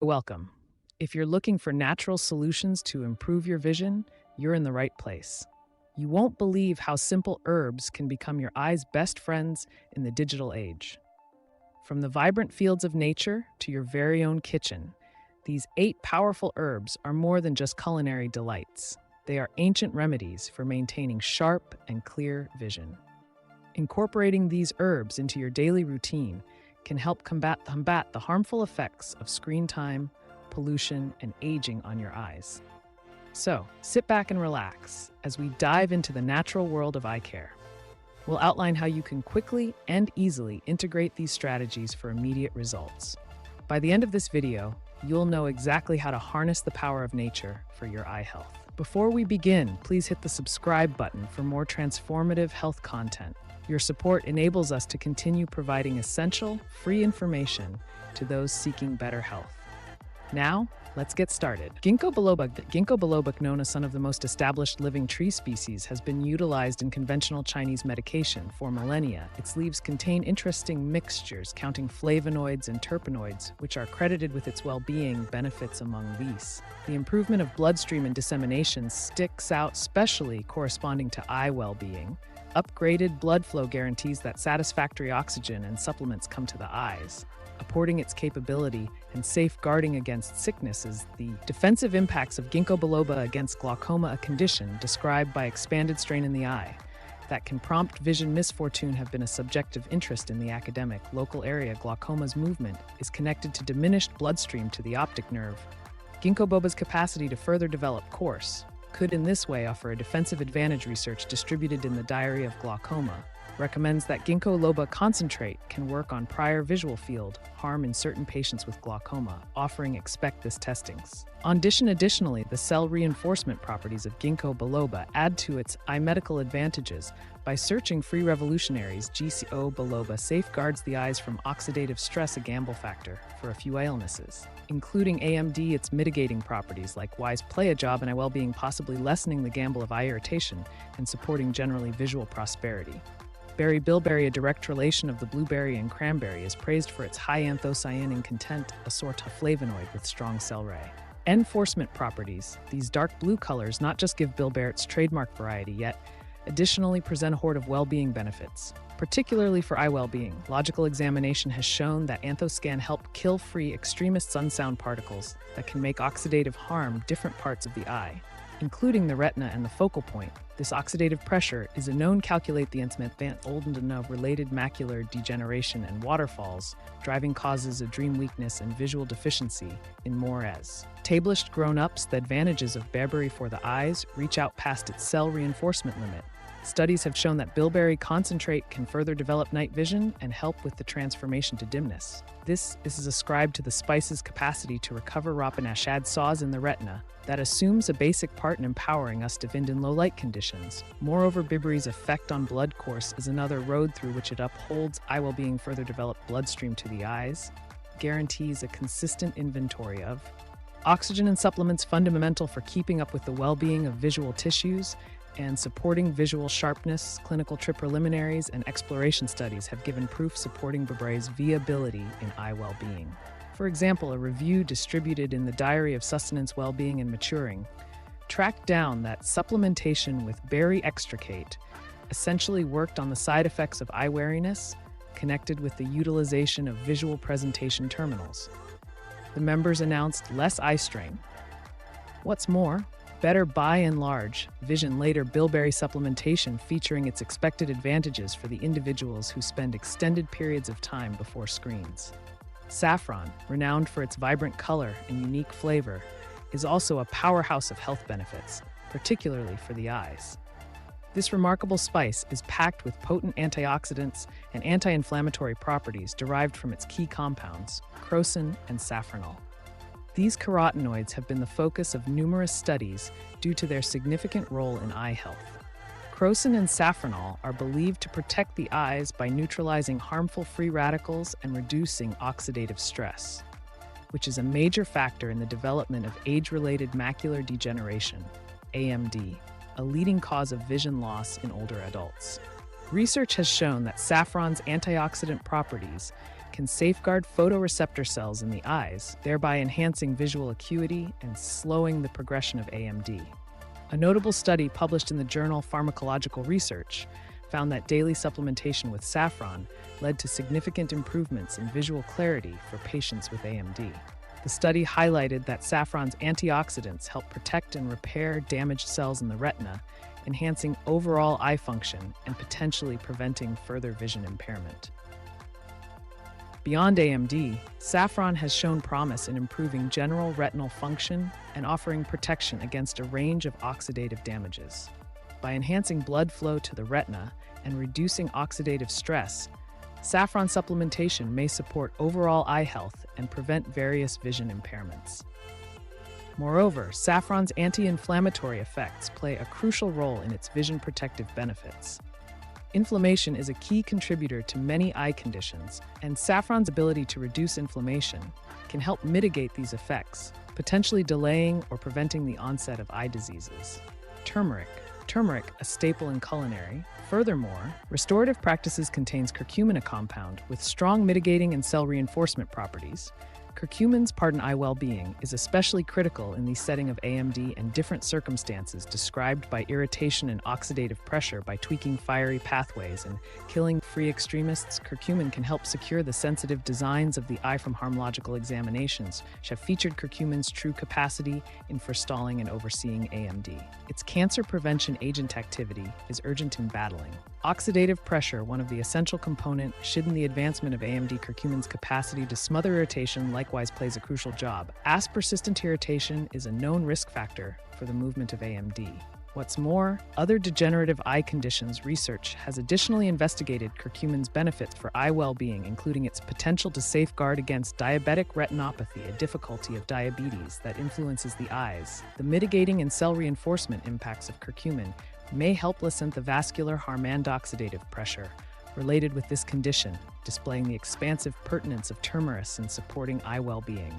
Welcome. If you're looking for natural solutions to improve your vision, you're in the right place. You won't believe how simple herbs can become your eye's best friends in the digital age. From the vibrant fields of nature to your very own kitchen, these 8 powerful herbs are more than just culinary delights. They are ancient remedies for maintaining sharp and clear vision. Incorporating these herbs into your daily routine can help combat the harmful effects of screen time, pollution, and aging on your eyes. So, sit back and relax as we dive into the natural world of eye care. We'll outline how you can quickly and easily integrate these strategies for immediate results. By the end of this video, you'll know exactly how to harness the power of nature for your eye health. Before we begin, please hit the subscribe button for more transformative health content. Your support enables us to continue providing essential, free information to those seeking better health. Now, let's get started. Ginkgo biloba, known as one of the most established living tree species, has been utilized in conventional Chinese medication for millennia. Its leaves contain interesting mixtures counting flavonoids and terpenoids, which are credited with its well-being benefits among these. The improvement of bloodstream and dissemination sticks out, especially corresponding to eye well-being. Upgraded blood flow guarantees that satisfactory oxygen and supplements come to the eyes, supporting its capability and safeguarding against sicknesses. The defensive impacts of Ginkgo biloba against glaucoma, a condition described by expanded strain in the eye that can prompt vision misfortune, have been a subject of interest in the academic local area. Glaucoma's movement is connected to diminished bloodstream to the optic nerve. Ginkgo biloba's capacity to further develop course could in this way offer a defensive advantage. Research distributed in the Diary of Glaucoma recommends that Ginkgo biloba concentrate can work on prior visual field harm in certain patients with glaucoma, offering expect this testings. Additionally, the cell reinforcement properties of Ginkgo biloba add to its eye medical advantages. By searching free revolutionaries, Ginkgo biloba safeguards the eyes from oxidative stress, a gamble factor for a few illnesses, including AMD. Its mitigating properties likewise play a job in eye well-being, possibly lessening the gamble of eye irritation and supporting generally visual prosperity. Bilberry, a direct relation of the blueberry and cranberry, is praised for its high anthocyanin content, a sort of flavonoid with strong cell reinforcement properties. These dark blue colors not just give Bilberry its trademark variety, yet additionally present a hoard of well-being benefits, particularly for eye well-being. Logical examination has shown that anthocyanin help kill free extremist sunsound particles that can make oxidative harm different parts of the eye, including the retina and the focal point. This oxidative pressure is a known calculate the related macular degeneration and waterfalls, driving causes of dream weakness and visual deficiency in more as established grown-ups. The advantages of Bilberry for the eyes reach out past its cell reinforcement limit. Studies have shown that Bilberry concentrate can further develop night vision and help with the transformation to dimness. This is ascribed to the spice's capacity to recover rapinashad saws in the retina that assumes a basic part in empowering us to vind in low light conditions. Moreover, Bilberry's effect on blood course is another road through which it upholds eye well-being. Further developed bloodstream to the eyes guarantees a consistent inventory of oxygen and supplements, fundamental for keeping up with the well-being of visual tissues and supporting visual sharpness. Clinical preliminaries and exploration studies have given proof supporting Bilberry's viability in eye well-being. For example, a review distributed in the Diary of Sustenance, Well-being and Maturing tracked down that supplementation with berry extricate essentially worked on the side effects of eye weariness connected with the utilization of visual presentation terminals. The members announced less eye strain. What's more, better by and large vision later. Bilberry supplementation featuring its expected advantages for the individuals who spend extended periods of time before screens. Saffron, renowned for its vibrant color and unique flavor, is also a powerhouse of health benefits, particularly for the eyes. This remarkable spice is packed with potent antioxidants and anti-inflammatory properties derived from its key compounds, crocin and saffronol. These carotenoids have been the focus of numerous studies due to their significant role in eye health. Crocin and saffronol are believed to protect the eyes by neutralizing harmful free radicals and reducing oxidative stress, which is a major factor in the development of age-related macular degeneration, AMD, a leading cause of vision loss in older adults. Research has shown that saffron's antioxidant properties can safeguard photoreceptor cells in the eyes, thereby enhancing visual acuity and slowing the progression of AMD. A notable study published in the journal Pharmacological Research found that daily supplementation with saffron led to significant improvements in visual clarity for patients with AMD. The study highlighted that saffron's antioxidants help protect and repair damaged cells in the retina, enhancing overall eye function and potentially preventing further vision impairment. Beyond AMD, saffron has shown promise in improving general retinal function and offering protection against a range of oxidative damages. By enhancing blood flow to the retina and reducing oxidative stress, saffron supplementation may support overall eye health and prevent various vision impairments. Moreover, saffron's anti-inflammatory effects play a crucial role in its vision protective benefits. Inflammation is a key contributor to many eye conditions, and saffron's ability to reduce inflammation can help mitigate these effects, potentially delaying or preventing the onset of eye diseases. Turmeric, a staple in culinary. Furthermore, restorative practices contains curcumin, a compound with strong mitigating and cell reinforcement properties. Curcumin's part in eye well-being is especially critical in the setting of AMD and different circumstances described by irritation and oxidative pressure. By tweaking fiery pathways and killing free extremists, curcumin can help secure the sensitive designs of the eye from harmological examinations, which have featured curcumin's true capacity in forestalling and overseeing AMD. Its cancer prevention agent activity is urgent in battling oxidative pressure, one of the essential components in the advancement of AMD. Curcumin's capacity to smother irritation likewise plays a crucial job, as persistent irritation is a known risk factor for the movement of AMD. What's more, other degenerative eye conditions research has additionally investigated curcumin's benefits for eye well-being, including its potential to safeguard against diabetic retinopathy, a difficulty of diabetes that influences the eyes. The mitigating and cell reinforcement impacts of curcumin may help lessen the vascular harm and oxidative pressure related with this condition, displaying the expansive pertinence of turmeric in supporting eye well-being.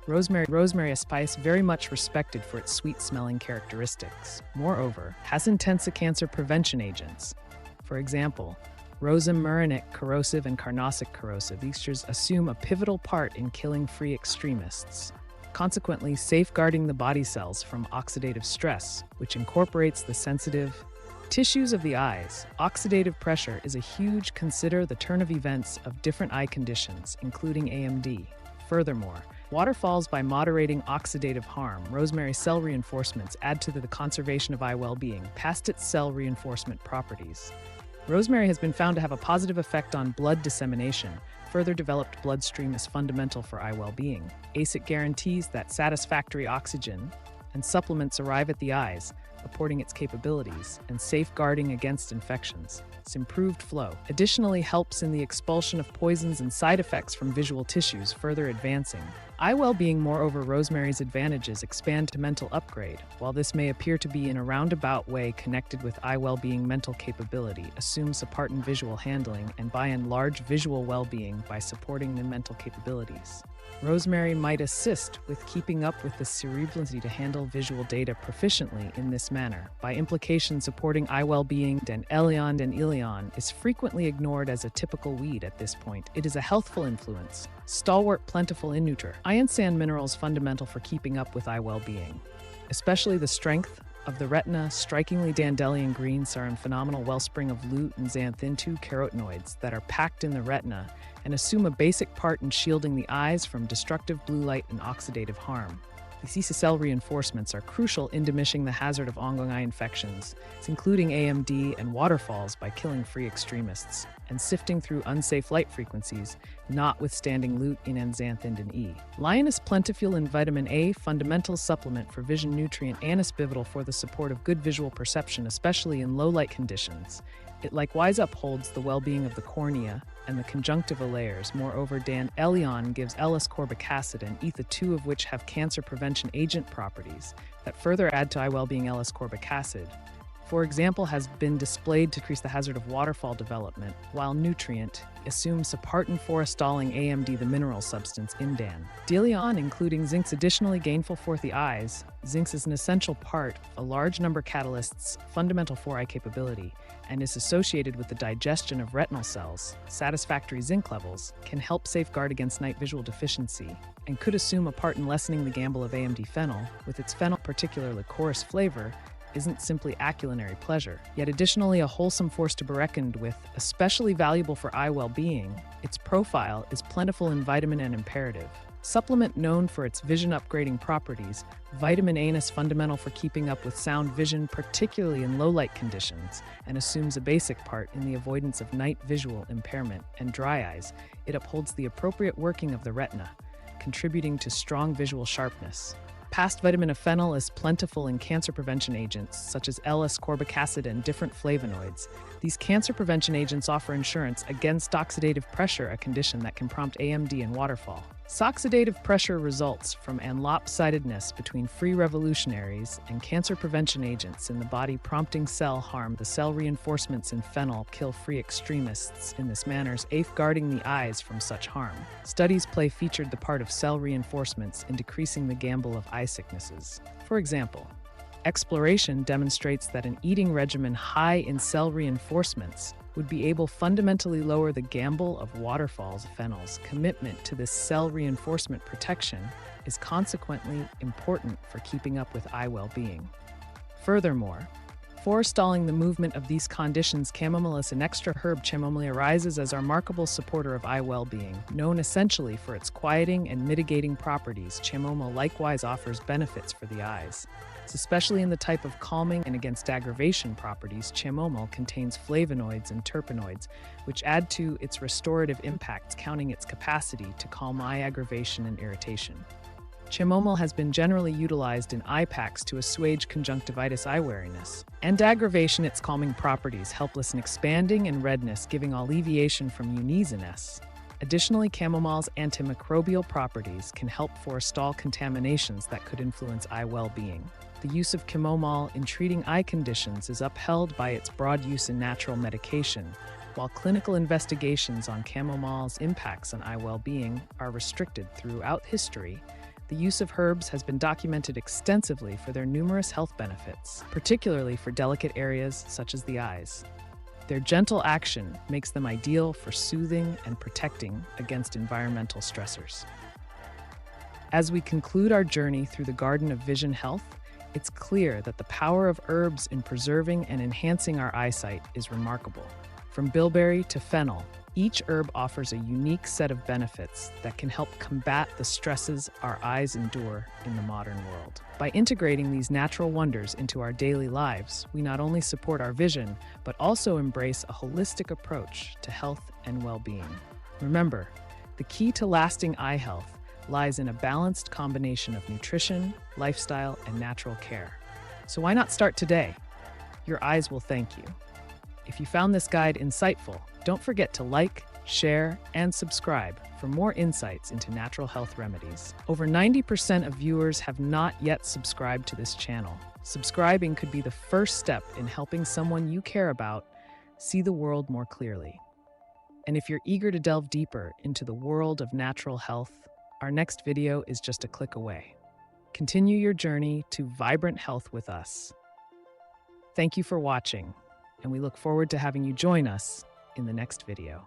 Rosemary, a spice very much respected for its sweet-smelling characteristics, moreover, has intense cancer prevention agents. For example, rosemurinic corrosive and carnosic corrosive esters assume a pivotal part in killing free extremists, consequently safeguarding the body cells from oxidative stress, which incorporates the sensitive tissues of the eyes. Oxidative pressure is a huge consider the turn of events of different eye conditions, including AMD. Furthermore, waterfalls by moderating oxidative harm. Rosemary's cell reinforcements add to the conservation of eye well-being past its cell reinforcement properties. Rosemary has been found to have a positive effect on blood dissemination. Further developed bloodstream is fundamental for eye well-being. ACID guarantees that satisfactory oxygen and supplements arrive at the eyes, supporting its capabilities and safeguarding against infections. Its improved flow additionally helps in the expulsion of poisons and side effects from visual tissues, further advancing eye well-being. Moreover, Rosemary's advantages expand to mental upgrade. While this may appear to be in a roundabout way connected with eye well-being, mental capability assumes a part in visual handling and by and large visual well-being by supporting the mental capabilities. Rosemary might assist with keeping up with the cerebrality to handle visual data proficiently in this manner. By implication, supporting eye well-being, Dandelion is frequently ignored as a typical weed at this point. It is a healthful influence, stalwart, plentiful in nutrient. Iron sand minerals fundamental for keeping up with eye well-being, especially the strength of the retina. Strikingly, dandelion greens are a phenomenal wellspring of lutein and zeaxanthin, two carotenoids that are packed in the retina and assume a basic part in shielding the eyes from destructive blue light and oxidative harm. These cell reinforcements are crucial in diminishing the hazard of ongoing eye infections, including AMD and waterfalls, by killing free extremists and sifting through unsafe light frequencies, notwithstanding lutein and zeaxanthin and E. Lion is plentiful in vitamin A, fundamental supplement for vision nutrient, and is pivotal for the support of good visual perception, especially in low light conditions. It likewise upholds the well-being of the cornea and the conjunctiva layers. Moreover, Dandelion gives L-ascorbic acid and ether, two of which have cancer prevention agent properties that further add to eye well-being. L-ascorbic acid for example, has been displayed to decrease the hazard of waterfall development, while nutrient assumes Sapartin forestalling AMD, the mineral substance in Dandelion, including zincs, additionally gainful for the eyes. Zinc is an essential part of a large number of catalysts fundamental for eye capability and is associated with the digestion of retinal cells. Satisfactory zinc levels can help safeguard against night visual deficiency and could assume a part in lessening the gamble of AMD. Fennel, with its phenol particular licorice flavor, isn't simply a culinary pleasure, yet additionally a wholesome force to be reckoned with, especially valuable for eye well-being. Its profile is plentiful in vitamin and imperative. Supplement known for its vision upgrading properties, vitamin A is fundamental for keeping up with sound vision, particularly in low light conditions, and assumes a basic part in the avoidance of night visual impairment and dry eyes. It upholds the appropriate working of the retina, contributing to strong visual sharpness. Past vitamin of fennel is plentiful in cancer prevention agents such as L-ascorbic acid and different flavonoids. These cancer prevention agents offer insurance against oxidative pressure, a condition that can prompt AMD and waterfall. Oxidative pressure results from an lopsidedness between free revolutionaries and cancer prevention agents in the body, prompting cell harm. The cell reinforcements in fennel kill free extremists in this manner, safeguarding the eyes from such harm. Studies featured the part of cell reinforcements in decreasing the gamble of eye sicknesses. For example, exploration demonstrates that an eating regimen high in cell reinforcements would be able fundamentally lower the gamble of waterfalls. Fennel's commitment to this cell reinforcement protection is consequently important for keeping up with eye well-being. Furthermore, forestalling the movement of these conditions, chamomile is an extra herb. Chamomile arises as a remarkable supporter of eye well-being. Known essentially for its quieting and mitigating properties, chamomile likewise offers benefits for the eyes. Especially in the type of calming and against aggravation properties. Chamomile contains flavonoids and terpenoids, which add to its restorative impacts, counting its capacity to calm eye aggravation and irritation. Chamomile has been generally utilized in eye packs to assuage conjunctivitis, eye weariness, and aggravation. Its calming properties helpless in expanding and redness, giving alleviation from uneasiness. Additionally, chamomile's antimicrobial properties can help forestall contaminations that could influence eye well-being. The use of chamomile in treating eye conditions is upheld by its broad use in natural medication, while clinical investigations on chamomile's impacts on eye well-being are restricted. Throughout history, the use of herbs has been documented extensively for their numerous health benefits, particularly for delicate areas such as the eyes. Their gentle action makes them ideal for soothing and protecting against environmental stressors. As we conclude our journey through the Garden of Vision Health, it's clear that the power of herbs in preserving and enhancing our eyesight is remarkable. From bilberry to fennel, each herb offers a unique set of benefits that can help combat the stresses our eyes endure in the modern world. By integrating these natural wonders into our daily lives, we not only support our vision, but also embrace a holistic approach to health and well-being. Remember, the key to lasting eye health lies in a balanced combination of nutrition, lifestyle, and natural care. So why not start today? Your eyes will thank you. If you found this guide insightful, don't forget to like, share, and subscribe for more insights into natural health remedies. Over 90% of viewers have not yet subscribed to this channel. Subscribing could be the first step in helping someone you care about see the world more clearly. And if you're eager to delve deeper into the world of natural health, our next video is just a click away. Continue your journey to vibrant health with us. Thank you for watching, and we look forward to having you join us in the next video.